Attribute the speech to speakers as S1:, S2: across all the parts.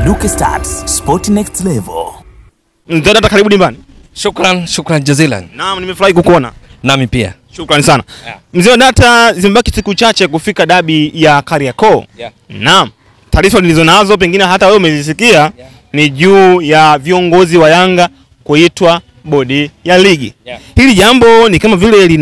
S1: Baduke Stats, Sport Next Level.
S2: Mzee Data, karibu dimbani.
S3: Shukran jazilan.
S2: Naam, nimefurahi kukuona.
S3: Nami pia.
S2: Shukrani sana. Mzee Data, zimebaki siku chache kufika dabi ya Kariakoo. Naam. Taarifa nilizonazo pengine hata wewe umezisikia ni juu ya viongozi wa Yanga kuitwa bodi ya ligi. Hili jambo ni kama vile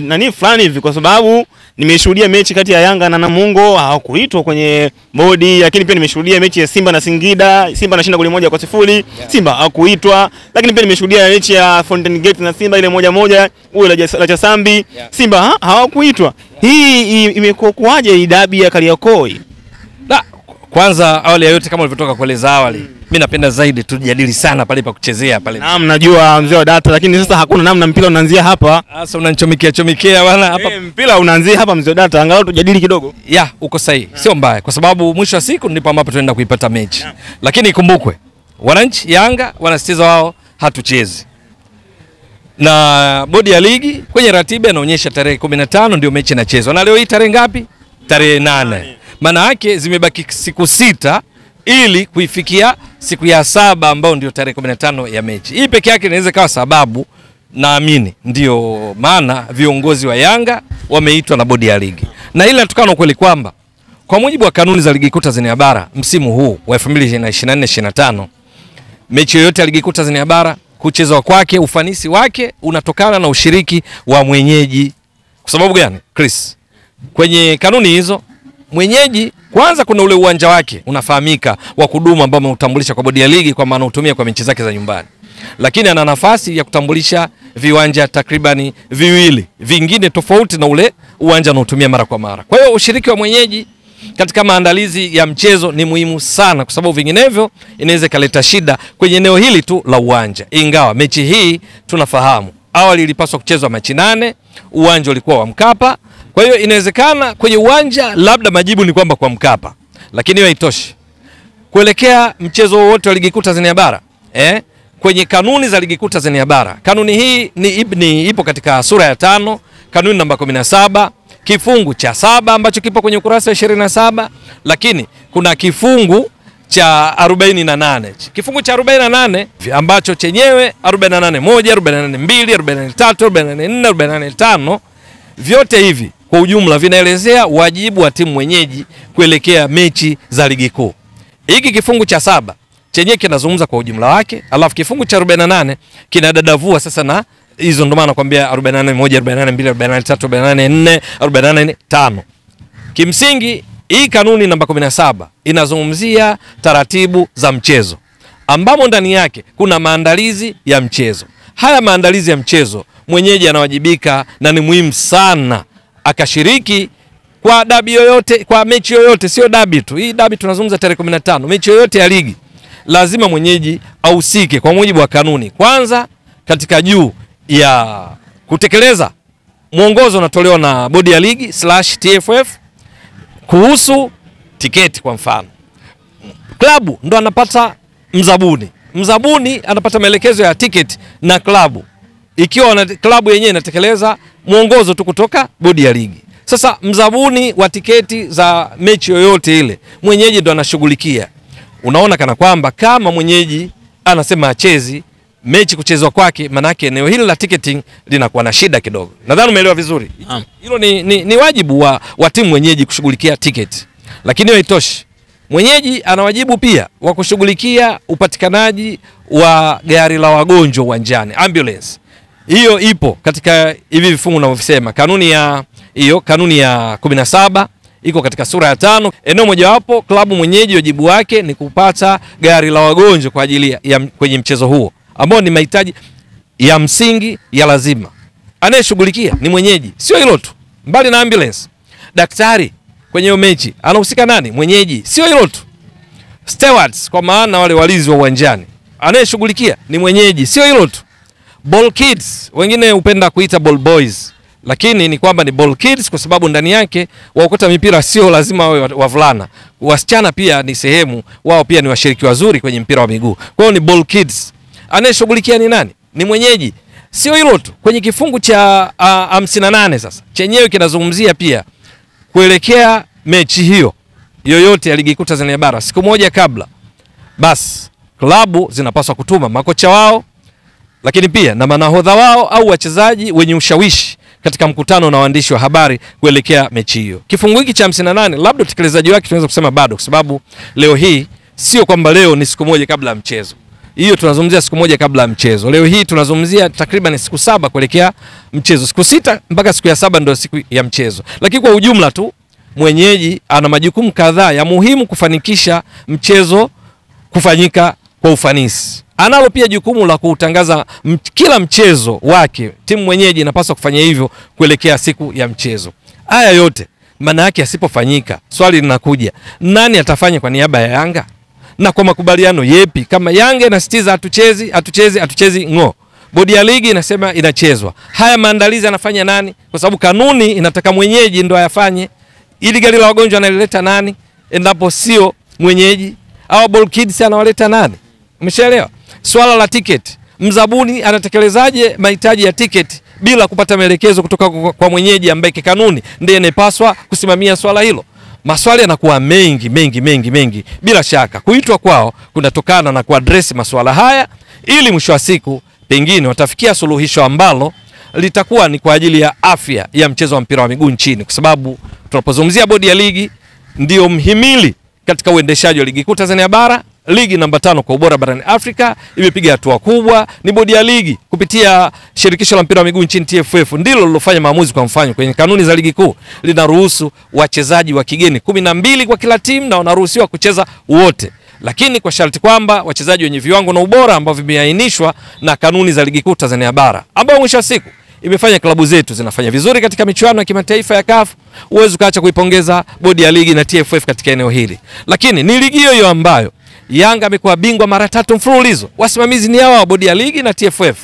S2: nani fulani hivi, kwa sababu nimeshuhudia mechi kati ya Yanga na Namungo hawakuitwa kwenye bodi, lakini pia nimeshuhudia mechi ya Simba na Singida, Simba anashinda goli 1-0, Simba hawakuitwa. Lakini pia nimeshuhudia mechi ya Fountain Gate na Simba ile 1-1 ule la Chasambi, Simba hawakuitwa. Hii imekuwa kwaje hii dabi ya Kariakoo?
S3: Kwanza awali ya yote, kama ulivyotoka kueleza awali, mimi napenda zaidi tujadili sana pale pa kuchezea pale.
S2: Naam, najua mzee wa Data, lakini sasa hakuna namna, mpira unaanzia hapa.
S3: Sasa unanichomekea bwana hapa.
S2: Mpira unaanzia hapa mzee wa Data, angalau tujadili kidogo.
S3: Uko sahihi. Sio mbaya, kwa sababu mwisho wa siku ndipo ambapo tunaenda kuipata mechi. Lakini ikumbukwe, wananchi Yanga wanasitiza wao hatuchezi. Na bodi ya ligi kwenye ratiba inaonyesha tarehe 15 ndio mechi inachezwa. Na leo hii tarehe ngapi? Tarehe 8. Maana yake zimebaki siku 6 ili kuifikia siku ya 7 ambao ndio tarehe 15 ya mechi. Hii peke yake inaweza kawa sababu, naamini ndio maana viongozi wa Yanga wameitwa na bodi ya ligi. Na ile tukana ukweli kwamba kwa mujibu wa kanuni za ligi kuu Tanzania bara msimu huu wa 2024-25, mechi yoyote ya ligi kuu Tanzania bara kuchezwa kwake, ufanisi wake unatokana na ushiriki wa mwenyeji. Kwa sababu gani, Chris? Kwenye kanuni hizo, mwenyeji kwanza kuna ule uwanja wake unafahamika wa kudumu ambao umeutambulisha kwa bodi ya ligi kwa maana utumia kwa mechi zake za nyumbani. Lakini ana nafasi ya kutambulisha viwanja takribani 2 vingine tofauti na ule uwanja unaotumia mara kwa mara. Kwa hiyo ushiriki wa mwenyeji katika maandalizi ya mchezo ni muhimu sana, kwa sababu vinginevyo inaweza kaleta shida kwenye eneo hili tu la uwanja. Ingawa mechi hii tunafahamu awali ilipaswa kuchezwa mechi 8, uwanja ulikuwa wa Mkapa. Kwa hiyo inawezekana kwenye uwanja labda majibu ni kwamba kwa Mkapa. Lakini hiyo haitoshi. Kuelekea mchezo wote wa ligi kuu Tanzania bara, kwenye kanuni za ligi kuu Tanzania bara, kanuni hii ipo katika sura ya 5, kanuni namba 17, kifungu cha 7 ambacho kipo kwenye ukurasa wa 27, lakini kuna kifungu cha 48. Kifungu cha 48 ambacho chenyewe 48(1), 48(2), 43, 44, 45, vyote hivi kwa ujumla vinaelezea wajibu wa timu mwenyeji kuelekea mechi za ligi kuu. Hiki kifungu cha 7 chenyewe kinazungumza kwa ujumla wake, alafu kifungu cha 48 kinadadavua sasa na hizo, ndio maana nakwambia 48(1), 48(2), 43, 44, 45. Kimsingi hii kanuni namba 17 inazungumzia taratibu za mchezo, ambamo ndani yake kuna maandalizi ya mchezo. Haya maandalizi ya mchezo mwenyeji anawajibika, na ni muhimu sana akashiriki kwa dabi yoyote, kwa mechi yoyote, sio dabi tu. Hii dabi tunazungumza tarehe 15, mechi yoyote ya ligi lazima mwenyeji ahusike kwa mujibu wa kanuni. Kwanza katika juu ya kutekeleza mwongozo unatolewa na bodi ya ligi /TFF kuhusu tiketi. Kwa mfano, klabu ndo anapata mzabuni anapata maelekezo ya tiketi na klabu, ikiwa klabu yenyewe inatekeleza mwongozo tu kutoka bodi ya ligi. Sasa mzabuni wa tiketi za mechi yoyote ile mwenyeji ndo anashughulikia. Unaona kana kwamba kama mwenyeji anasema achezi mechi kuchezwa kwake, manake eneo hili la ticketing linakuwa na shida kidogo. Nadhani umeelewa vizuri. Hilo ni wajibu wa timu mwenyeji kushughulikia ticket. Lakini hiyo haitoshi. Mwenyeji ana wajibu pia wa kushughulikia upatikanaji wa gari la wagonjwa uwanjani, ambulance. Hiyo ipo katika hivi vifungu ninavyosema. Kanuni ya 17 iko katika sura ya 5. Eneo mojawapo klabu mwenyeji wajibu wake ni kupata gari la wagonjwa kwa ajili ya kwenye mchezo huo, ambao ni mahitaji ya msingi ya lazima. Anayeshughulikia ni mwenyeji. Sio hilo tu, mbali na ambulance, daktari kwenye hiyo mechi anahusika nani? Mwenyeji. Sio hilo tu, stewards kwa maana wale walinzi wa uwanjani, anayeshughulikia ni mwenyeji. Sio hilo tu, ball kids, wengine hupenda kuita ball boys, lakini ni kwamba ni ball kids kwa sababu ndani yake waokota mipira sio lazima wawe wavulana. Wasichana pia ni sehemu, wao pia ni washiriki wazuri kwenye mpira wa miguu. Kwa hiyo ni ball kids. Anayeshughulikia ni nani? Ni mwenyeji. Sio hilo tu, kwenye kifungu cha 58 sasa chenyewe kinazungumzia pia kuelekea mechi hiyo yoyote ya ligi kuu Tanzania bara siku moja kabla, basi klabu zinapaswa kutuma makocha wao, lakini pia na manahodha wao au wachezaji wenye ushawishi katika mkutano na waandishi wa habari kuelekea mechi hiyo. Kifungu hiki cha 58 labda utekelezaji wake tunaweza kusema bado, kwa sababu leo hii sio kwamba leo ni siku moja kabla ya mchezo. Hiyo tunazungumzia siku moja kabla ya mchezo. Leo hii tunazungumzia takriban siku 7 kuelekea mchezo. Siku 6 mpaka siku ya 7 ndio siku ya mchezo. Lakini kwa ujumla tu mwenyeji ana majukumu kadhaa ya muhimu kufanikisha mchezo kufanyika kwa ufanisi. Analo pia jukumu la kutangaza kila mchezo wake. Timu mwenyeji inapaswa kufanya hivyo kuelekea siku ya mchezo. Haya yote maana yake asipofanyika, swali linakuja, nani atafanya kwa niaba ya Yanga? Na kwa makubaliano yepi? Kama Yanga inasitiza hatuchezi ngo, bodi ya ligi inasema inachezwa, haya maandalizi anafanya nani? Kwa sababu kanuni inataka mwenyeji ndo ayafanye. Ili gari la wagonjwa analileta nani endapo sio mwenyeji? Au ball kids anawaleta nani? Umeshaelewa? Swala la ticket, mzabuni anatekelezaje mahitaji ya ticket bila kupata maelekezo kutoka kwa mwenyeji ambaye kikanuni ndiye anayepaswa kusimamia swala hilo? Maswali yanakuwa mengi. Bila shaka kuitwa kwao kunatokana na kuaddress masuala haya, ili mwisho wa siku pengine watafikia suluhisho ambalo litakuwa ni kwa ajili ya afya ya mchezo wa mpira wa miguu nchini, kwa sababu tunapozungumzia bodi ya ligi ndio mhimili katika uendeshaji wa ligi kuu Tanzania bara, ligi namba 5 kwa ubora barani Afrika, imepiga hatua kubwa. Ni bodi ya ligi kupitia shirikisho la mpira wa miguu nchini TFF ndilo lilofanya maamuzi kwa mfano kwenye kanuni za ligi kuu linaruhusu wachezaji wa kigeni 12 kwa kila timu na wanaruhusiwa kucheza wote, lakini kwa sharti kwamba wachezaji wenye viwango na ubora ambao vimeainishwa na kanuni za ligi kuu Tanzania bara, ambao mwisho wa siku imefanya klabu zetu zinafanya vizuri katika michuano ya kimataifa ya CAF. Uwezo kaacha kuipongeza bodi ya ligi na TFF katika eneo hili. Lakini ni ligi hiyo ambayo Yanga amekuwa bingwa mara 3 mfululizo. Wasimamizi ni hawa wa bodi ya ligi na TFF.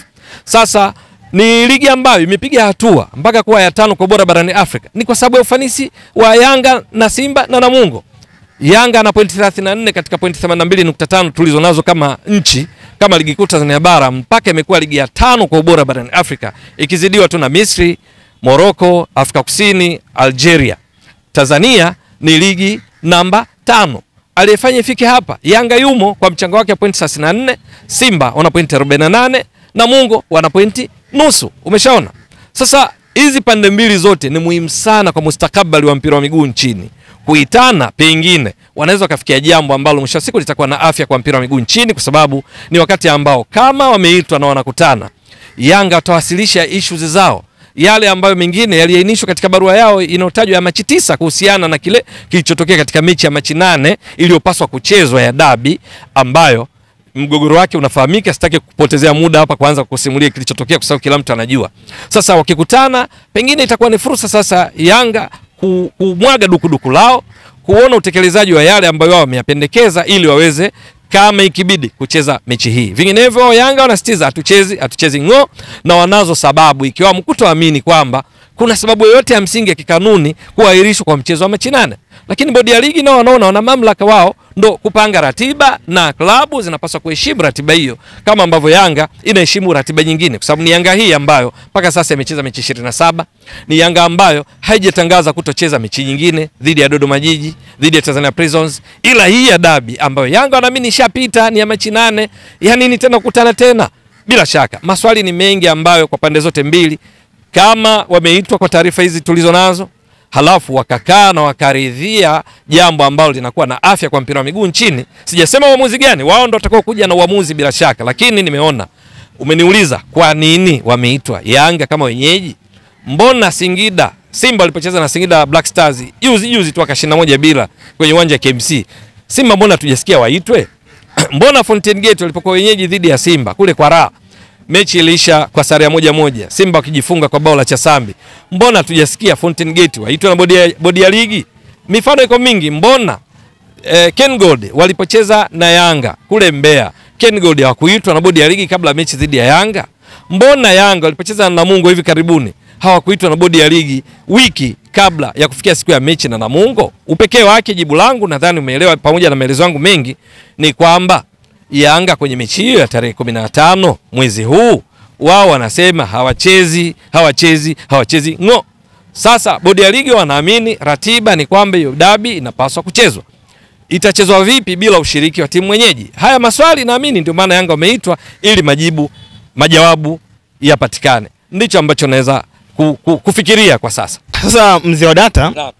S3: Sasa ni ligi ambayo imepiga hatua mpaka kuwa ya 5 kwa ubora barani Afrika. Ni kwa sababu ya ufanisi wa Yanga na Simba na Namungo. Yanga ana pointi 34 katika pointi 82.5 tulizonazo kama nchi, kama ligi kuu Tanzania bara, mpaka imekuwa ligi ya 5 kwa ubora barani Afrika, ikizidiwa tu na Misri, Morocco, Afrika Kusini, Algeria. Tanzania ni ligi namba 5. Aliyefanya ifike hapa, Yanga yumo kwa mchango wake wa pointi 34, Simba wana pointi 48, Namungo wana pointi nusu. Umeshaona? Sasa hizi pande mbili zote ni muhimu sana kwa mustakabali wa mpira wa miguu nchini. Kuitana pengine wanaweza kufikia jambo ambalo mwisho wa siku litakuwa na afya kwa mpira wa miguu nchini, kwa sababu ni wakati ambao kama wameitwa na wanakutana, Yanga watawasilisha issues zao, yale ambayo mengine yaliainishwa katika barua yao inayotajwa ya Machi 9 kuhusiana na kile kilichotokea katika mechi ya Machi 8 iliyopaswa kuchezwa ya dabi, ambayo mgogoro wake unafahamika. Sitaki kupotezea muda hapa kuanza kusimulia kilichotokea kwa sababu kila mtu anajua. Sasa wakikutana, pengine itakuwa ni fursa sasa Yanga kumwaga dukuduku lao, kuona utekelezaji wa yale ambayo wao wameyapendekeza, ili waweze kama ikibidi kucheza mechi hii. Vinginevyo Yanga wanasitiza hatuchezi ngo, na wanazo sababu, ikiwa mkutoamini kwamba kuna sababu yoyote ya msingi ya kikanuni kuahirishwa kwa mchezo wa Machi 8. Lakini bodi ya ligi nao wanaona wana mamlaka wao ndo kupanga ratiba, na klabu zinapaswa kuheshimu ratiba hiyo kama ambavyo Yanga inaheshimu ratiba nyingine, kwa sababu ni Yanga hii ambayo mpaka sasa imecheza mechi 27, ni Yanga ambayo haijatangaza kutocheza mechi nyingine dhidi ya Dodoma Jiji, dhidi ya Tanzania Prisons, ila hii ya dabi ambayo Yanga wanaamini ishapita, ni ya Machi 8. Yani ni tena kukutana tena? Bila shaka maswali ni mengi ambayo kwa pande zote mbili, kama wameitwa kwa taarifa hizi tulizo nazo, halafu wakakaa na wakaridhia jambo ambalo linakuwa na afya kwa mpira wa miguu nchini. Sijasema uamuzi gani, wao ndio watakao kuja na uamuzi bila shaka, lakini nimeona, umeniuliza kwa nini wameitwa Yanga kama wenyeji. Mbona Simba walipocheza na Singida Black Stars juzi tu akashinda 1-0 kwenye uwanja wa KMC, Simba mbona tujasikia waitwe? Mbona Fountain Gate walipokuwa wenyeji dhidi ya Simba kule kwa raha, mechi iliisha kwa sare ya 1-1, Simba wakijifunga kwa bao la Chasambi, mbona tujasikia Fountain Gate waitwa na bodi ya ligi? Mifano iko mingi. Mbona Ken Gold walipocheza na Yanga kule Mbeya, Ken Gold hawakuitwa na bodi ya ligi kabla mechi dhidi ya Yanga? Mbona Yanga walipocheza na Namungo hivi karibuni hawakuitwa na bodi ya ligi wiki kabla ya kufikia siku ya mechi na Namungo? Upekee wake, jibu langu nadhani umeelewa, pamoja na maelezo yangu mengi, ni kwamba Yanga kwenye mechi hiyo ya tarehe 15 mwezi huu, wao wanasema hawachezi ngo. Sasa bodi ya ligi wanaamini ratiba ni kwamba hiyo dabi inapaswa kuchezwa. Itachezwa vipi bila ushiriki wa timu mwenyeji? Haya maswali naamini ndio maana Yanga wameitwa ili majawabu yapatikane. Ndicho ambacho naweza kufikiria kwa sasa.
S2: Sasa mzee wa data,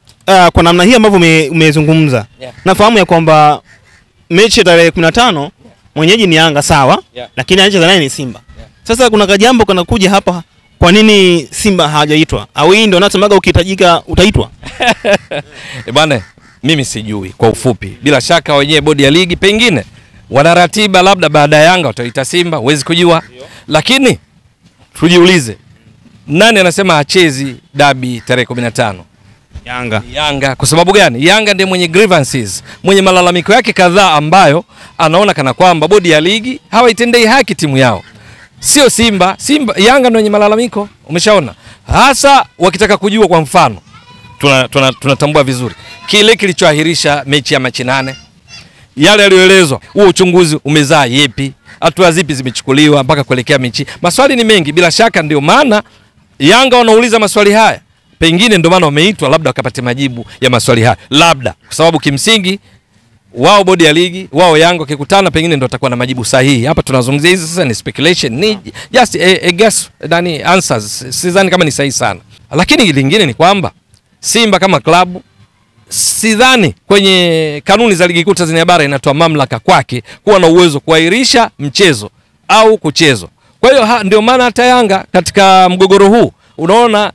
S2: kwa namna hii ambavyo umezungumza, nafahamu ya kwamba mechi tarehe 15 mwenyeji ni Yanga sawa, lakini anacheza naye ni Simba. Sasa kuna kajambo kanakuja hapa, kwa nini Simba hajaitwa? Au hii ndio unasemaga ukihitajika utaitwa?
S3: Bwana, mimi sijui kwa ufupi. Bila shaka wenyewe bodi ya ligi pengine wana ratiba, labda baada ya Yanga wataita Simba, huwezi kujua. Lakini tujiulize, nani anasema achezi dabi tarehe 15? Yanga. Kwa sababu gani? Yanga ndiye mwenye grievances, mwenye malalamiko yake kadhaa ambayo anaona kana kwamba bodi ya ligi hawaitendei haki timu yao. Sio Simba. Yanga ndio mwenye malalamiko. Umeshaona? Hasa wakitaka kujua, kwa mfano tunatambua vizuri kile kilichoahirisha mechi ya Machi 8, yale yaliyoelezwa, huo uchunguzi umezaa yepi, hatua zipi zimechukuliwa mpaka kuelekea mechi. Maswali ni mengi, bila shaka ndio maana Yanga wanauliza maswali haya. Pengine ndio maana wameitwa, labda wakapata majibu ya maswali haya, labda kwa sababu kimsingi wao bodi ya ligi, wao Yanga wakikutana pengine ndio watakuwa na majibu sahihi. Hapa tunazungumzia hizi sasa ni speculation, ni just a guess, answers. Sidhani kama ni sahihi sana. Lakini lingine ni kwamba Simba kama klabu, sidhani kwenye kanuni za ligi kuu Tanzania bara inatoa mamlaka kwake kuwa na uwezo kuahirisha mchezo au kuchezwa. Kwa hiyo ndio maana hata Yanga katika mgogoro huu unaona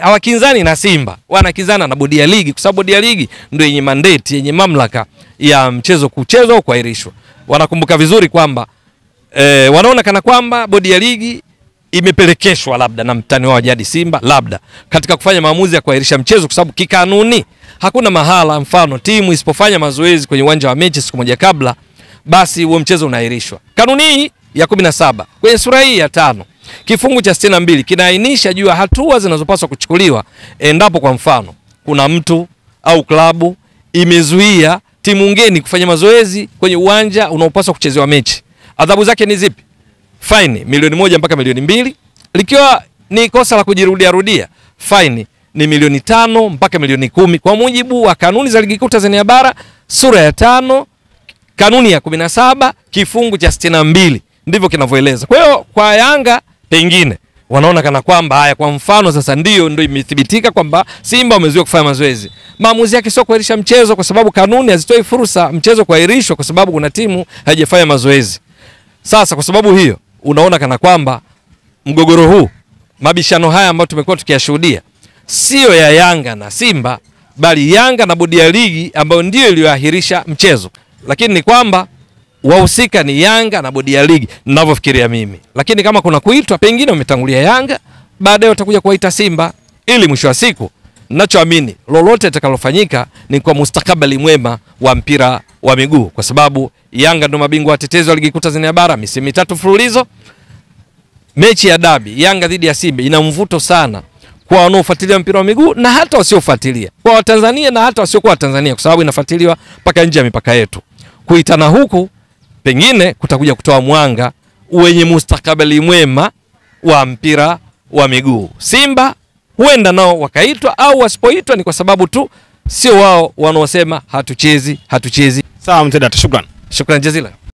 S3: hawakinzani na Simba, wanakinzana na bodi ya ligi, kwa sababu bodi ya ligi ndio yenye mandate, yenye mamlaka ya mchezo kuchezwa au kuahirishwa. Wanakumbuka vizuri kwamba wanaona kana kwamba bodi ya ligi imepelekeshwa labda na mtani wao jadi Simba, labda katika kufanya maamuzi ya kuahirisha mchezo, kwa sababu kikanuni hakuna mahala, mfano timu isipofanya mazoezi kwenye uwanja wa mechi siku moja kabla, basi huo mchezo unaahirishwa. Kanuni ya 17 kwenye sura hii ya 5 kifungu cha 62 kinaainisha juu ya hatua zinazopaswa kuchukuliwa endapo kwa mfano kuna mtu au klabu imezuia timu ngeni kufanya mazoezi kwenye uwanja unaopaswa kuchezewa mechi. Adhabu zake ni zipi? Faini milioni 1 mpaka milioni 2. Likiwa ni kosa la kujirudia, faini ni milioni 5 mpaka milioni 10 kwa mujibu wa kanuni za ligi kuu Tanzania bara sura ya 5 kanuni ya 17 kifungu cha 62 ndivyo kinavyoeleza. Kwa hiyo kwa Yanga pengine wanaona kana kwamba haya, kwa mfano sasa ndio imethibitika kwamba Simba wamezuia kufanya mazoezi, maamuzi yake sio kuahirisha mchezo, kwa sababu kanuni hazitoi fursa mchezo kuahirishwa kwa sababu kuna timu haijafanya mazoezi. Sasa kwa sababu hiyo unaona kana kwamba mgogoro huu, mabishano haya ambayo tumekuwa tukiyashuhudia, sio ya Yanga na Simba, bali Yanga na bodi ya ligi ambayo ndio iliyoahirisha mchezo. Lakini ni kwamba wahusika ni Yanga na bodi ya ligi ninavyofikiria mimi. Lakini kama kuna kuitwa, pengine umetangulia Yanga, baadaye utakuja kuita Simba, ili mwisho wa siku ninachoamini lolote litakalofanyika ni kwa mustakabali mwema wa mpira wa miguu, kwa sababu Yanga ndio mabingwa watetezi wa ligi kuu Tanzania bara misimu 3 mfululizo. Mechi ya dabi Yanga dhidi ya Simba ina mvuto sana kwa wanaofuatilia mpira wa miguu na hata wasiofuatilia, kwa Watanzania na hata wasiokuwa Watanzania, kwa sababu inafuatiliwa mpaka nje ya mipaka yetu. Kuitana huku pengine kutakuja kutoa mwanga wenye mustakabali mwema wa mpira wa miguu. Simba huenda nao wakaitwa, au wasipoitwa ni kwa sababu tu sio wao wanaosema hatuchezi.
S2: Sawa mtenda, shukrani.
S3: Shukrani jazila.